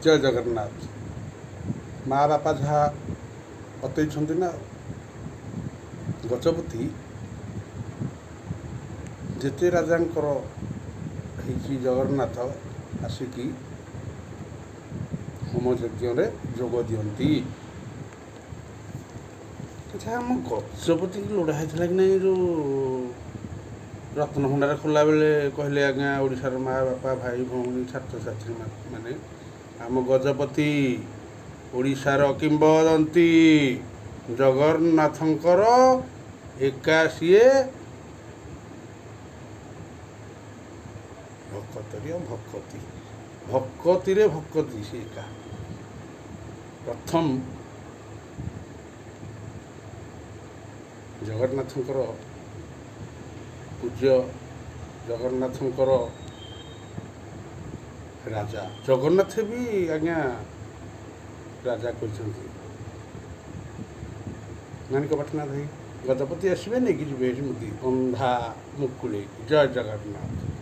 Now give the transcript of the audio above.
ଜୟ ଜଗନ୍ନାଥ। ମା ବାପା ଯାହା ବତେଇଛନ୍ତି ନା, ଗଜପତି ଯେତେ ରାଜାଙ୍କର ହେଇଛି ଜଗନ୍ନାଥ ଆସିକି ହୋମ ଯଜ୍ଞରେ ଯୋଗ ଦିଅନ୍ତି। ଆଚ୍ଛା, ଆମ ଗଜପତି ଲୋଡ଼ା ହେଇଥିଲା କି ନାହିଁ? ଯେଉଁ ରତ୍ନଭଣ୍ଡାର ଖୋଲା ବେଳେ କହିଲେ ଆଜ୍ଞା, ଓଡ଼ିଶାର ମା ବାପା ଭାଇ ଭଉଣୀ ଛାତ୍ରଛାତ୍ରୀ ମାନେ, ଆମ ଗଜପତି ଓଡ଼ିଶାର କିମ୍ବଦନ୍ତୀ ଜଗନ୍ନାଥଙ୍କର ଏକା ସିଏ ଭକତରିଅ ଭକତି, ଭକତିରେ ଭକତି। ସେ ଏକା ପ୍ରଥମ ଜଗନ୍ନାଥଙ୍କର ପୂଜ୍ୟ, ଜଗନ୍ନାଥଙ୍କର ରାଜା। ଜଗନ୍ନାଥ ବି ଆଜ୍ଞା ରାଜା କହିଛନ୍ତି। ମାଣିକପାଟଣା ଭାଇ ଗଜପତି ଆସିବେ ନେଇକି ଯିବେ ଏମିତି ବନ୍ଧା ମୁକୁଳେଇକି। ଜୟ ଜଗନ୍ନାଥ।